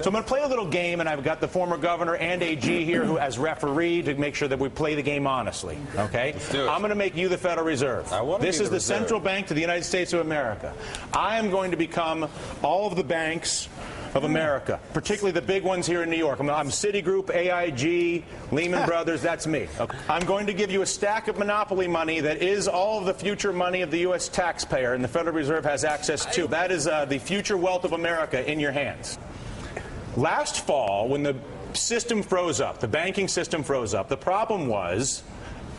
So I'm going to play a little game, and I've got the former governor and AG here who as referee to make sure that we play the game honestly, okay? Let's do it. I'm going to make you the Federal Reserve. This is the central bank to the United States of America. I am going to become all of the banks of America, particularly the big ones here in New York. I'm Citigroup, AIG, Lehman Brothers, that's me. Okay. I'm going to give you a stack of monopoly money that is all of the future money of the U.S. taxpayer, and the Federal Reserve has access to. That is the future wealth of America in your hands. Last fall, when the system froze up, the banking system froze up, the problem was,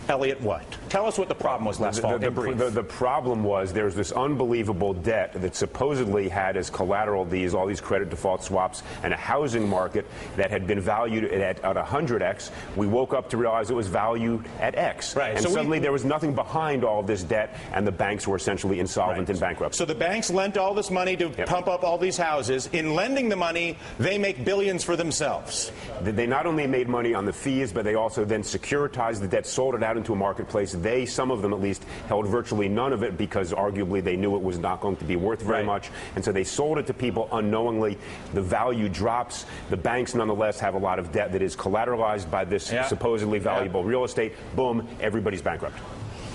Elliot, what? Tell us what the problem was last fall. The problem was there's this unbelievable debt that supposedly had as collateral all these credit default swaps and a housing market that had been valued at 100x. We woke up to realize it was valued at X. Right. And so suddenly there was nothing behind all of this debt, and the banks were essentially insolvent and bankrupt. So the banks lent all this money to pump up all these houses. In lending the money, they make billions for themselves. They not only made money on the fees, but they also then securitized the debt, sold it out into a marketplace. Some of them at least, held virtually none of it because arguably they knew it was not going to be worth very much. And so they sold it to people unknowingly. The value drops. The banks nonetheless have a lot of debt that is collateralized by this supposedly valuable real estate. Boom, everyberry's bankrupt.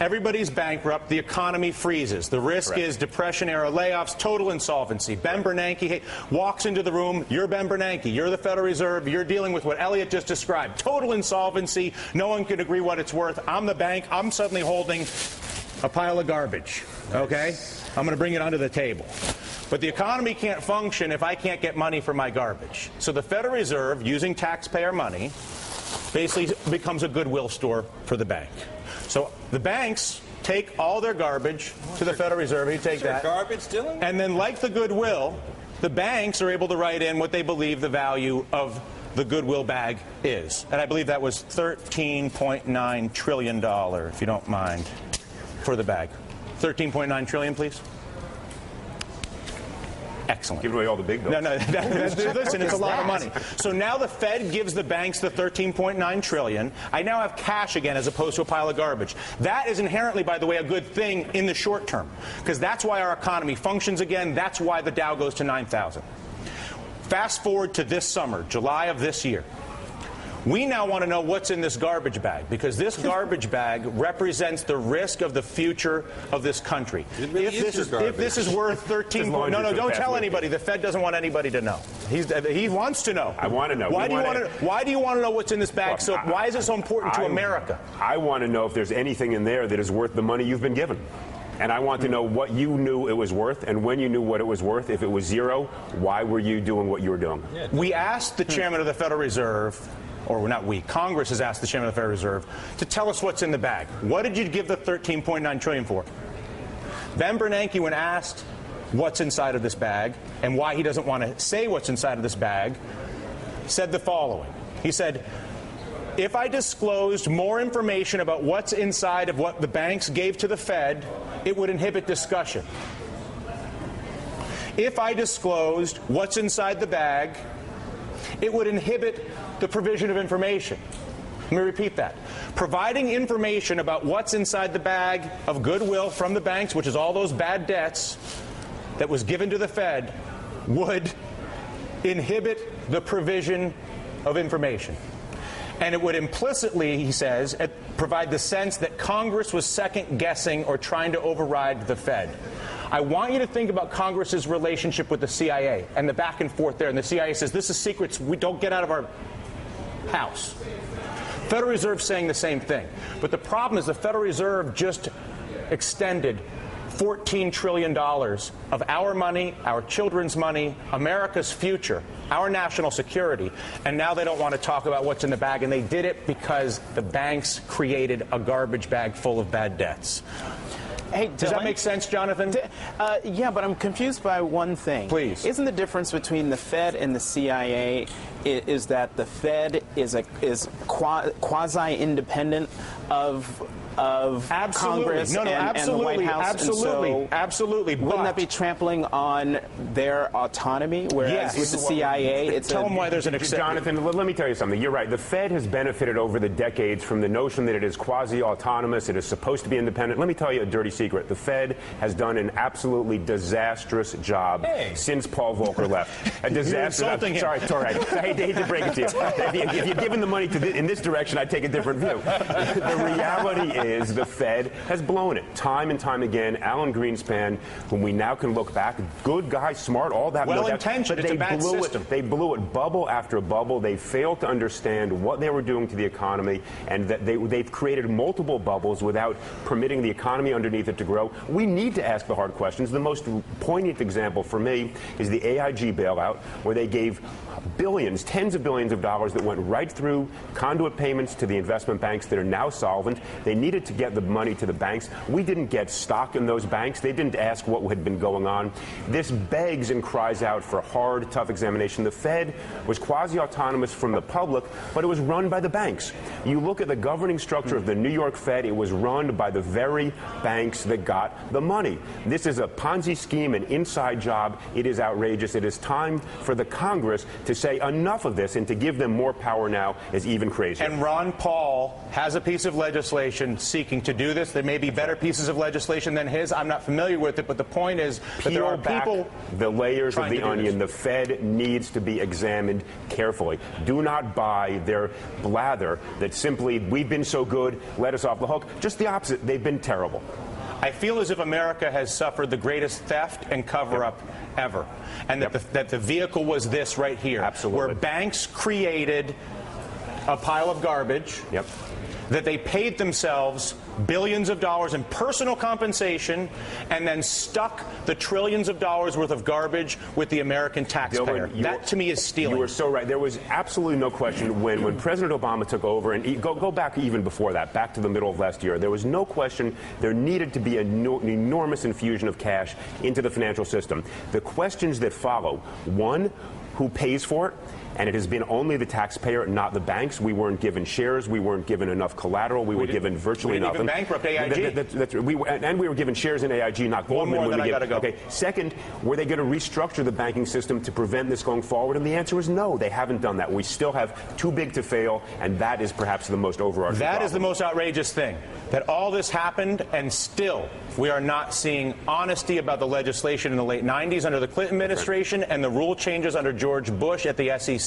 Everybody's bankrupt. The economy freezes. The risk is Depression-era layoffs, total insolvency. Ben Bernanke walks into the room. You're Ben Bernanke. You're the Federal Reserve. You're dealing with what Elliot just described. Total insolvency. No one can agree what it's worth. I'm the bank. I'm suddenly holding a pile of garbage. Okay? I'm going to bring it under the table. But the economy can't function if I can't get money for my garbage. So the Federal Reserve, using taxpayer money, basically becomes a goodwill store for the bank. So the banks take all their garbage to the Federal Reserve. You take that. Garbage, Dylan? And then, like the goodwill, the banks are able to write in what they believe the value of the goodwill bag is. And I believe that was $13.9 trillion, if you don't mind, for the bag. 13.9 trillion, please. Excellent. Give away all the big bills. No, listen, it's a lot of money. So now the Fed gives the banks the $13.9 trillion. I now have cash again as opposed to a pile of garbage. That is inherently, by the way, a good thing in the short term, because that's why our economy functions again. That's why the Dow goes to 9,000. Fast forward to this summer, July of this year. We now want to know what's in this garbage bag, because this garbage bag represents the risk of the future of this country. If this is worth 13, no, don't tell anybody. The Fed doesn't want anybody to know. He wants to know. I want to know. Why do you want to know what's in this bag? So why is it so important to America? I want to know if there's anything in there that is worth the money you've been given. And I want to know what you knew it was worth, and when you knew what it was worth. If it was zero, why were you doing what you were doing? We asked the chairman of the Federal Reserve, or not we, Congress has asked the chairman of the Federal Reserve to tell us what's in the bag. What did you give the $13.9 trillion for? Ben Bernanke, when asked what's inside of this bag and why he doesn't want to say what's inside of this bag, said the following. He said, if I disclosed more information about what's inside of what the banks gave to the Fed, it would inhibit discussion. If I disclosed what's inside the bag, it would inhibit the provision of information. Let me repeat that. Providing information about what's inside the bag of goodwill from the banks, which is all those bad debts that was given to the Fed, would inhibit the provision of information. And it would implicitly, he says, provide the sense that Congress was second-guessing or trying to override the Fed. I want you to think about Congress's relationship with the CIA and the back and forth there. And the CIA says, this is secrets we don't get out of our house. Federal Reserve saying the same thing. But the problem is the Federal Reserve just extended $14 trillion of our money, our children's money, America's future, our national security, and now they don't want to talk about what's in the bag, and they did it because the banks created a garbage bag full of bad debts. Hey, does that make sense, Jonathan? Yeah, but I'm confused by one thing. Please. Isn't the difference between the Fed and the CIA is that the Fed is quasi-independent of of Congress and the White House. Absolutely. Wouldn't that be trampling on their autonomy? Whereas with the CIA, it's tell them why there's an exception. Jonathan, let me tell you something. You're right. The Fed has benefited over the decades from the notion that it is quasi-autonomous. It is supposed to be independent. Let me tell you a dirty secret. The Fed has done an absolutely disastrous job since Paul Volcker left. A disaster. Sorry, I hate to break it to you. If you're giving the money in this direction, I'd take a different view. The reality is the Fed has blown it time and time again. Alan Greenspan, whom we now can look back, good guy, smart, all that. Well-intentioned, it's a bad system. They blew it bubble after bubble. They failed to understand what they were doing to the economy, and that they've created multiple bubbles without permitting the economy underneath it to grow. We need to ask the hard questions. The most poignant example for me is the AIG bailout, where they gave billions, tens of billions of dollars that went right through conduit payments to the investment banks that are now solvent. They needed to get the money to the banks. We didn't get stock in those banks. They didn't ask what had been going on. This begs and cries out for hard, tough examination. The Fed was quasi-autonomous from the public, but it was run by the banks. You look at the governing structure of the New York Fed, it was run by the very banks that got the money. This is a Ponzi scheme, an inside job. It is outrageous. It is time for the Congress to say enough of this, and to give them more power now is even crazier. And Ron Paul has a piece of legislation seeking to do this. There may be better pieces of legislation than his. I'm not familiar with it, but the point is that there are people the layers of the onion. The Fed needs to be examined carefully. Do not buy their blather that simply, we've been so good, let us off the hook. Just the opposite. They've been terrible. I feel as if America has suffered the greatest theft and cover-up ever, and that the vehicle was this right here. Absolutely. Where banks created a pile of garbage that they paid themselves billions of dollars in personal compensation, and then stuck the trillions of dollars worth of garbage with the American taxpayer. That, to me, is stealing. You were so right. There was absolutely no question when President Obama took over, and go back even before that, back to the middle of last year, there was no question there needed to be an enormous infusion of cash into the financial system. The questions that follow: one, who pays for it? And it has been only the taxpayer, not the banks. We weren't given shares. We weren't given enough collateral. We were given virtually nothing. We didn't even bankrupt AIG. And we were given shares in AIG, not Goldman. One more, then I gotta go. Okay. Second, were they going to restructure the banking system to prevent this going forward? And the answer is no. They haven't done that. We still have too big to fail, and that is perhaps the most overarching problem. That is the most outrageous thing. That all this happened, and still we are not seeing honesty about the legislation in the late 90s under the Clinton administration and the rule changes under George Bush at the SEC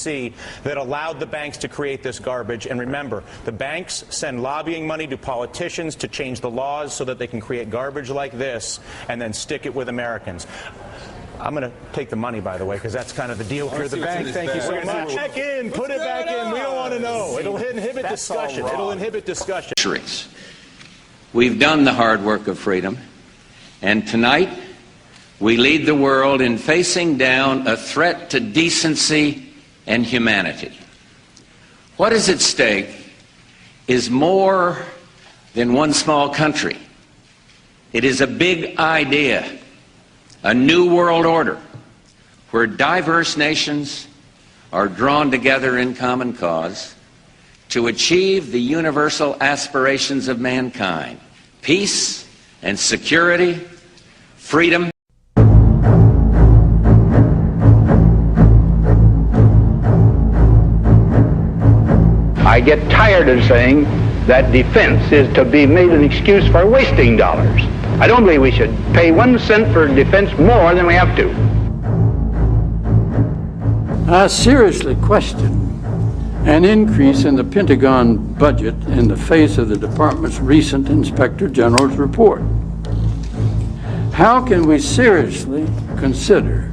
that allowed the banks to create this garbage. And remember, the banks send lobbying money to politicians to change the laws so that they can create garbage like this and then stick it with Americans. I'm going to take the money, by the way, because that's kind of the deal here at the bank. Thank you so much. Back in. Put it back in. We don't want to know. It'll inhibit discussion. It'll inhibit discussion. We've done the hard work of freedom, and tonight we lead the world in facing down a threat to decency and humanity. What is at stake is more than one small country. It is a big idea, a new world order, where diverse nations are drawn together in common cause to achieve the universal aspirations of mankind: peace and security, freedom. I get tired of saying that defense is to be made an excuse for wasting dollars. I don't believe we should pay 1 cent for defense more than we have to. I seriously question an increase in the Pentagon budget in the face of the department's recent Inspector General's report. How can we seriously consider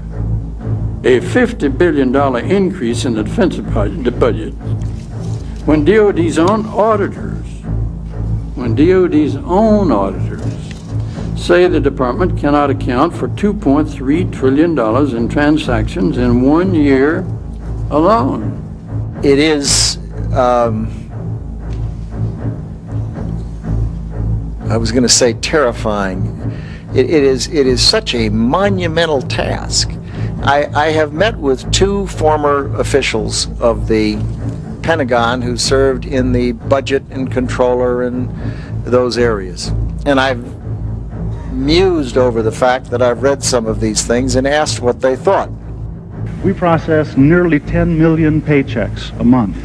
a $50 billion increase in the defense budget when DOD's own auditors say the department cannot account for $2.3 trillion in transactions in 1 year alone? It is, I was going to say terrifying. It is such a monumental task. I have met with 2 former officials of the Pentagon who served in the budget and controller and those areas. And I've mused over the fact that I've read some of these things and asked what they thought. We process nearly 10 million paychecks a month.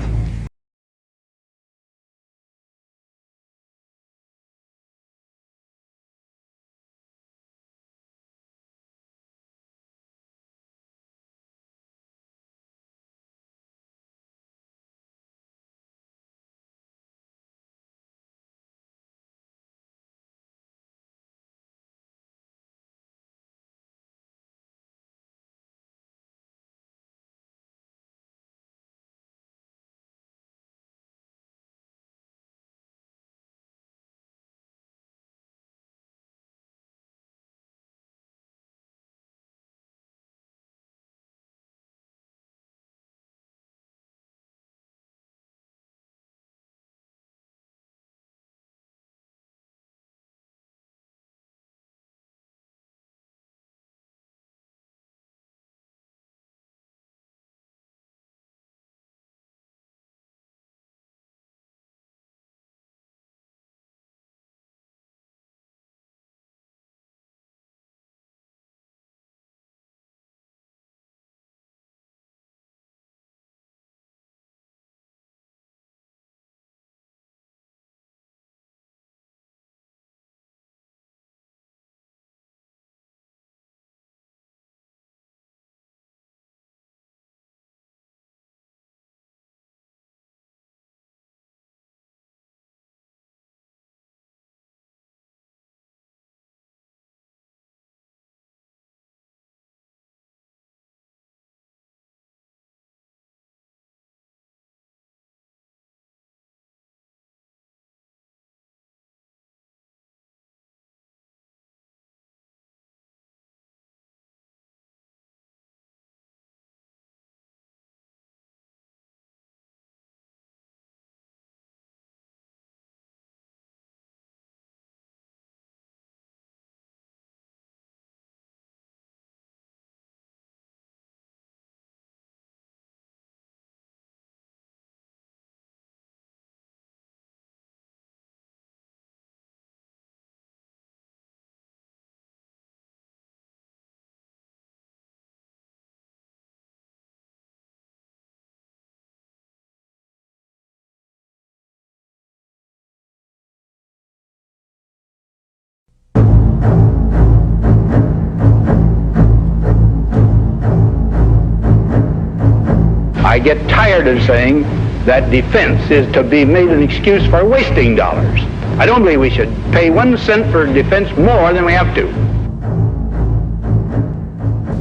I get tired of saying that defense is to be made an excuse for wasting dollars. I don't believe we should pay 1 cent for defense more than we have to.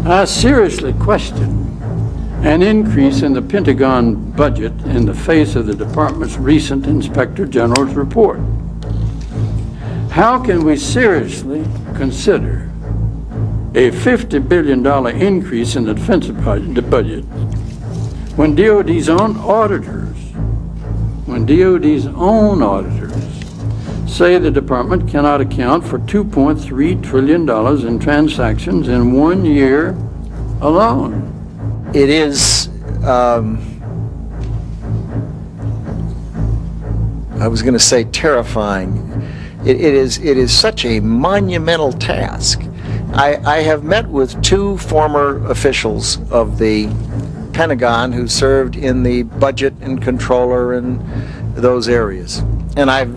I seriously question an increase in the Pentagon budget in the face of the department's recent Inspector General's report. How can we seriously consider a $50 billion increase in the defense budget when DOD's own auditors say the department cannot account for $2.3 trillion in transactions in 1 year alone? It is, I was going to say terrifying. It is such a monumental task. I have met with 2 former officials of the Pentagon who served in the budget and controller and those areas. And I've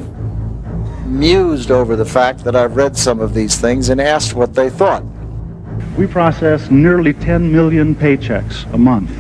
mused over the fact that I've read some of these things and asked what they thought. We process nearly 10 million paychecks a month.